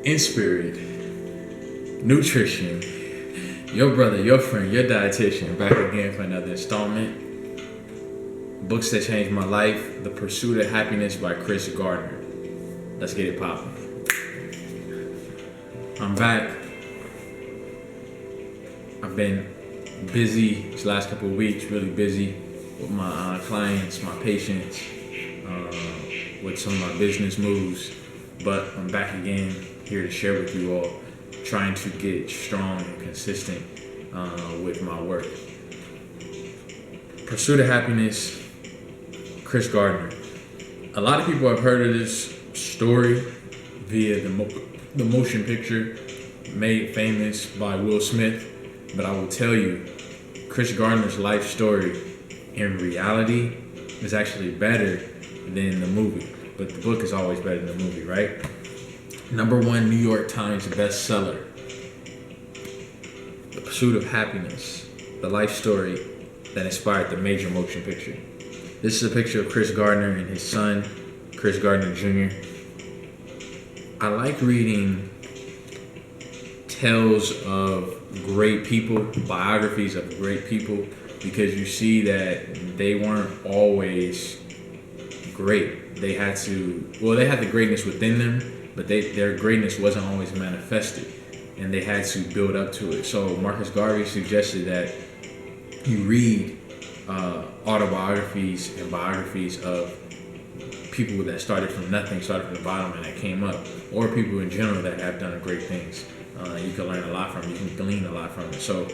Inspirit Nutrition, your brother, your friend, your dietitian, back again for another installment. Books that changed my life: The Pursuit of Happiness by Gardner. Let's get it popping. I'm back. I've been busy these last couple of weeks, really busy with my clients, my patients, with some of my business moves. But I'm back again here to share with you all, trying to get strong and consistent with my work. Pursuit of Happiness, Gardner. A lot of people have heard of this story via the motion picture made famous by Will Smith, but I will tell you, Gardner's life story in reality is actually better than the movie. But the book is always better than the movie, right? #1 New York Times bestseller. The Pursuit of Happiness, the life story that inspired the major motion picture. This is a picture of Gardner and his son, Gardner Jr. I like reading tales of great people, biographies of great people, because you see that they weren't always great. They had the greatness within them, but their greatness wasn't always manifested, and they had to build up to it. So Marcus Garvey suggested that you read autobiographies and biographies of people that started from nothing, started from the bottom, and that came up, or people in general that have done great things. You can learn a lot from it. You can glean a lot from it. So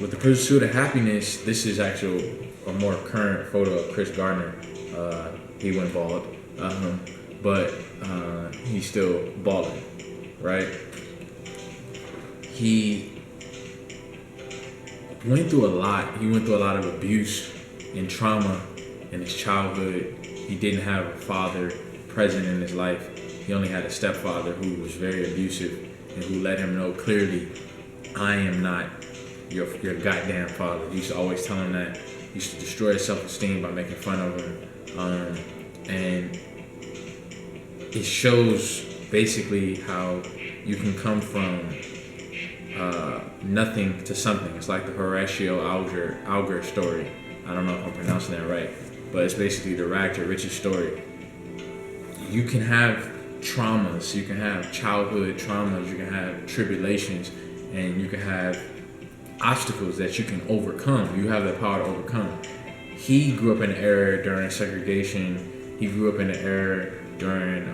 with The Pursuit of Happiness, this is actually a more current photo of Gardner. He went bald, but he's still balling, right? He went through a lot. He went through a lot of abuse and trauma in his childhood. He didn't have a father present in his life. He only had a stepfather who was very abusive and who let him know clearly, I am not your goddamn father. He used to always tell him that. He used to destroy his self-esteem by making fun of him. And it shows basically how you can come from nothing to something. It's like the Horatio Alger story. I don't know if I'm pronouncing that right, but it's basically the rag to riches story. You can have traumas, you can have childhood traumas, you can have tribulations, and you can have obstacles that you can overcome. You have the power to overcome. He grew up in an era during segregation. He grew up in an era during,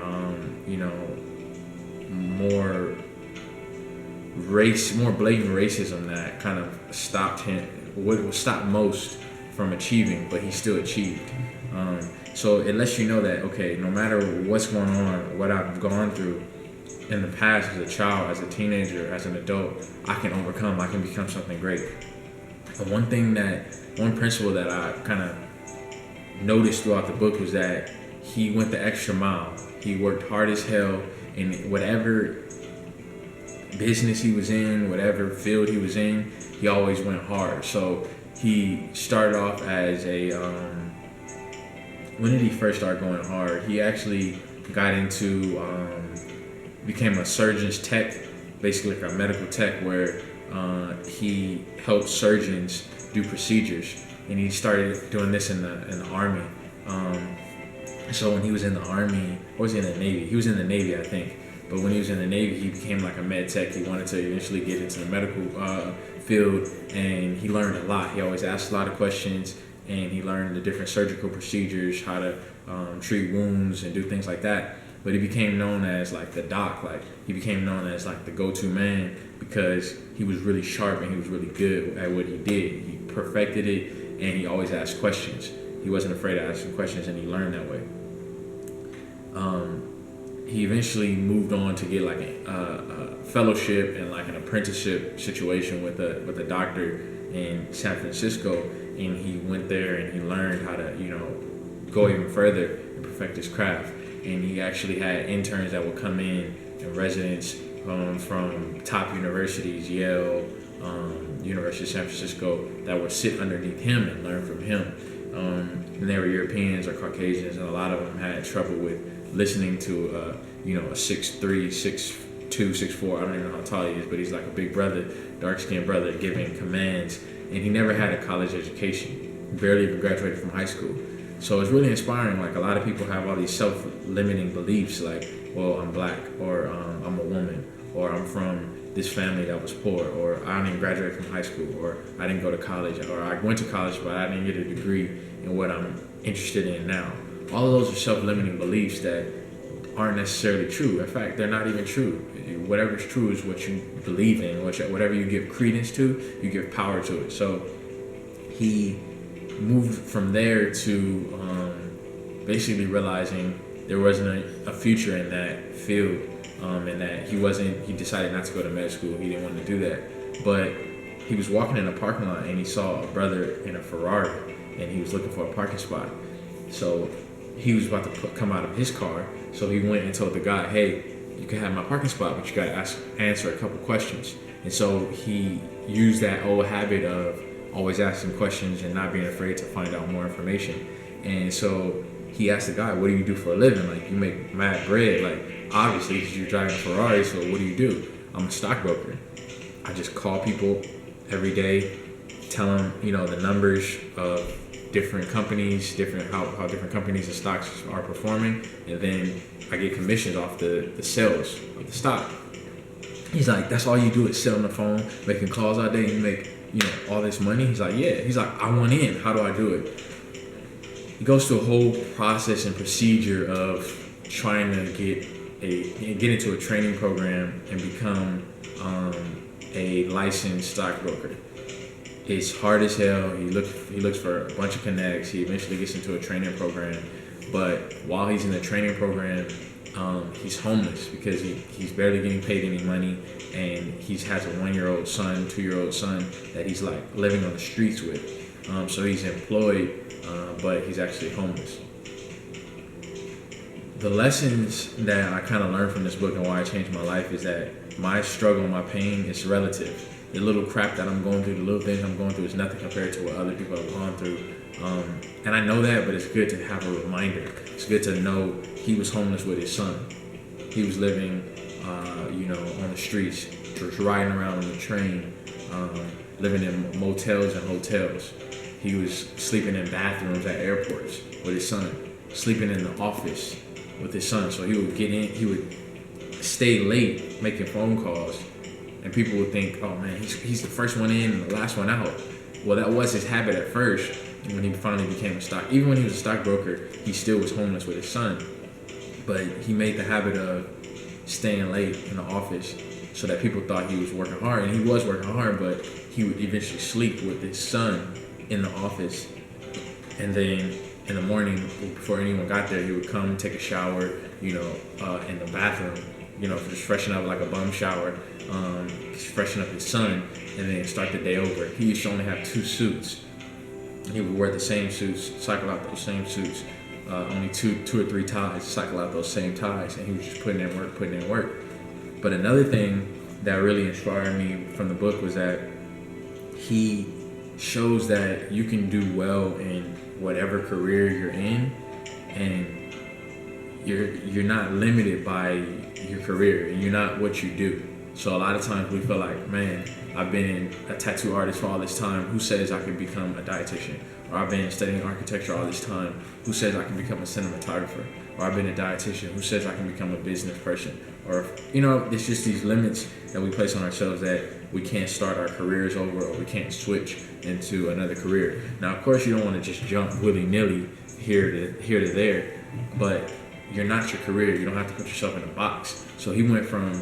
more blatant racism that kind of stopped him, what stopped most from achieving, but he still achieved. So it lets you know that, okay, no matter what's going on, what I've gone through in the past as a child, as a teenager, as an adult, I can overcome, I can become something great. And one principle that I kind of noticed throughout the book was that he went the extra mile. He worked hard as hell in whatever business he was in, whatever field he was in, he always went hard. So he started off as when did he first start going hard? He actually got into, became a surgeon's tech, basically like a medical tech, where he helped surgeons do procedures, and he started doing this in the army. So when he was in the army, or was he in the Navy? He was in the Navy, I think. But when he was in the Navy, he became like a med tech. He wanted to eventually get into the medical field, and he learned a lot. He always asked a lot of questions, and he learned the different surgical procedures, how to treat wounds and do things like that. But he became known as like the doc. Like he became known as like the go-to man because he was really sharp and he was really good at what he did. He perfected it, and he always asked questions. He wasn't afraid of asking questions, and he learned that way. He eventually moved on to get like a fellowship and like an apprenticeship situation with a doctor in San Francisco, and he went there and he learned how to go even further and perfect his craft. And he actually had interns that would come in and residents from top universities, Yale, University of San Francisco, that would sit underneath him and learn from him. And they were Europeans or Caucasians, and a lot of them had trouble with listening to a 6'3", 6'2", 6'2", 6'4". I don't even know how tall he is, but he's like a big brother, dark-skinned brother, giving commands. And he never had a college education, barely even graduated from high school. So it's really inspiring. Like, a lot of people have all these self-limiting beliefs, like, well, I'm black, or I'm a woman, or I'm from this family that was poor, or I didn't even graduate from high school, or I didn't go to college, or I went to college but I didn't get a degree in what I'm interested in now. All of those are self-limiting beliefs that aren't necessarily true. In fact, they're not even true. Whatever's true is what you believe in. Whatever you give credence to, you give power to it. So he moved from there to basically realizing there wasn't a future in that field, and that he decided not to go to med school. He didn't want to do that. But he was walking in a parking lot and he saw a brother in a Ferrari, and he was looking for a parking spot. So he was about to come out of his car. So he went and told the guy, hey, you can have my parking spot, but you got to answer a couple questions. And so he used that old habit of always asking questions and not being afraid to find out more information. And so he asked the guy, what do you do for a living? Like, you make mad bread. Like, obviously, because you're driving a Ferrari, so what do you do? I'm a stockbroker. I just call people every day, tell them, the numbers of different companies, how different companies and stocks are performing, and then I get commissions off the sales of the stock. He's like, that's all you do is sit on the phone making calls all day and you make all this money? He's like, yeah. He's like, I want in. How do I do it? He goes through a whole process and procedure of trying to get into a training program and become a licensed stockbroker. It's hard as hell. He looks for a bunch of connects. He eventually gets into a training program, but while he's in the training program, he's homeless because he's barely getting paid any money, and he has a 1-year-old son, 2-year-old son that he's like living on the streets with. So he's employed, but he's actually homeless. The lessons that I kind of learned from this book and why it changed my life is that my struggle, my pain is relative. The little crap that I'm going through, the little things I'm going through is nothing compared to what other people have gone through. And I know that, but it's good to have a reminder. It's good to know he was homeless with his son. He was living, on the streets, just riding around on the train, living in motels and hotels. He was sleeping in bathrooms at airports with his son, sleeping in the office with his son. So he would he would stay late making phone calls, and people would think, oh man, he's the first one in and the last one out. Well, that was his habit at first. When he finally became even when he was a stockbroker, he still was homeless with his son. But he made the habit of staying late in the office so that people thought he was working hard, and he was working hard, but he would eventually sleep with his son in the office. And then in the morning, before anyone got there, he would come take a shower, in the bathroom, just freshen up like a bum shower, freshen up his son, and then start the day over. He used to only have 2 suits. He would wear the same suits, cycle out those same suits, only two or three ties, cycle out those same ties, and he was just putting in work. But another thing that really inspired me from the book was that he shows that you can do well in whatever career you're in, and you're not limited by your career, and you're not what you do. So a lot of times we feel like, man, I've been a tattoo artist for all this time. Who says I can become a dietitian? Or I've been studying architecture all this time. Who says I can become a cinematographer? Or I've been a dietitian. Who says I can become a business person? Or, it's just these limits that we place on ourselves that we can't start our careers over, or we can't switch into another career. Now, of course, you don't want to just jump willy-nilly here to there, but you're not your career. You don't have to put yourself in a box. So he went from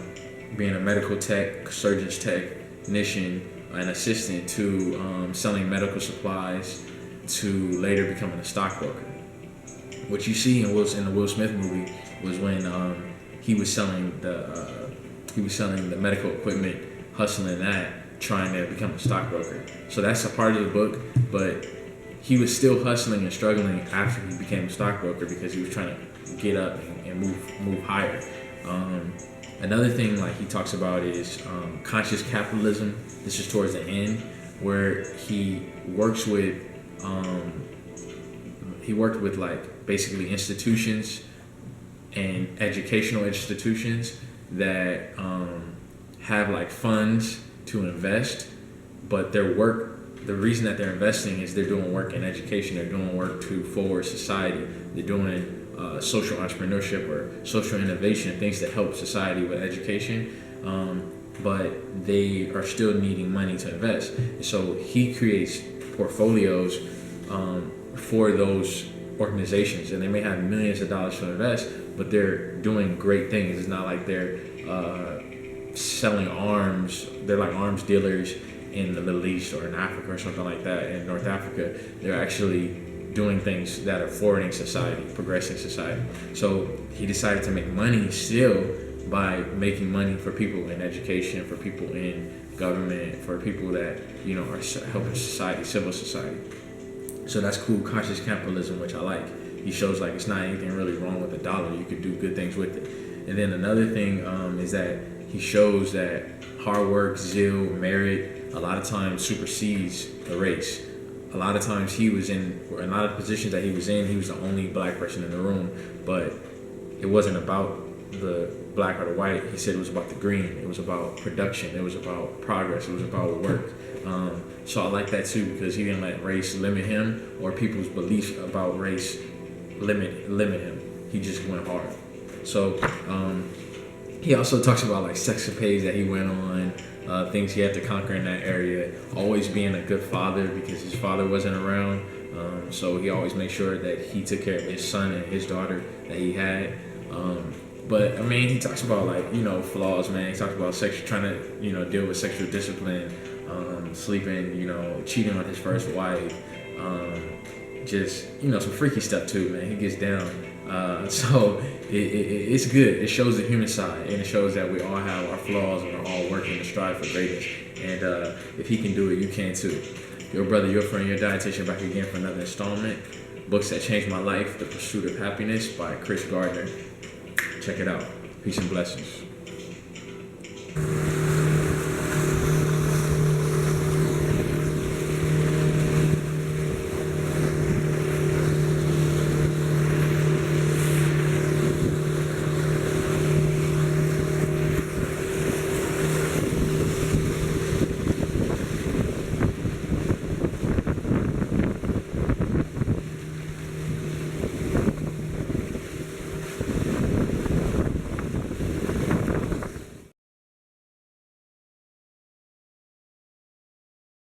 being a medical tech, surgeon's technician, an assistant, to selling medical supplies, to later becoming a stockbroker. What you see in the Will Smith movie was when he was selling the medical equipment, hustling that, trying to become a stockbroker. So that's a part of the book, but he was still hustling and struggling after he became a stockbroker because he was trying to get up and move higher. Another thing like he talks about is conscious capitalism. This is towards the end, where he worked with like basically institutions and educational institutions that have like funds to invest, but their work, the reason that they're investing is they're doing work in education, they're doing work to forward society, they're doing social entrepreneurship or social innovation, things that help society with education, but they are still needing money to invest. And so he creates portfolios for those organizations, and they may have millions of dollars to invest, but they're doing great things. It's not like they're selling arms. They're like arms dealers in the Middle East or in Africa or something like that. In North Africa, they're actually doing things that are forwarding society, progressing society. So he decided to make money still by making money for people in education, for people in government, for people that, you know, are helping society, civil society. So that's cool, conscious capitalism, which I like. He shows like it's not anything really wrong with the dollar. You could do good things with it. And then another thing is that he shows that hard work, zeal, merit, a lot of times supersedes the race. A lot of times he was in a lot of positions that he was the only black person in the room, but it wasn't about the black or the white. He said it was about the green. It was about production. It was about progress. It was about work. So I like that too, because he didn't let race limit him or people's beliefs about race limit him. He just went hard. So he also talks about like sexcapades that he went on, things he had to conquer in that area, always being a good father because his father wasn't around. So he always made sure that he took care of his son and his daughter that he had. But I mean, he talks about like, you know, flaws, man. He talks about trying to, you know, deal with sexual discipline, sleeping, you know, cheating on his first wife, just, you know, some freaky stuff too, man. He gets down. So it's good. It shows the human side, and it shows that we all have our flaws and we're all working to strive for greatness. And if he can do it, you can too. Your brother, your friend, your dietitian, back again for another installment. Books That Changed My Life: The Pursuit of Happiness by Gardner. Check it out. Peace and blessings.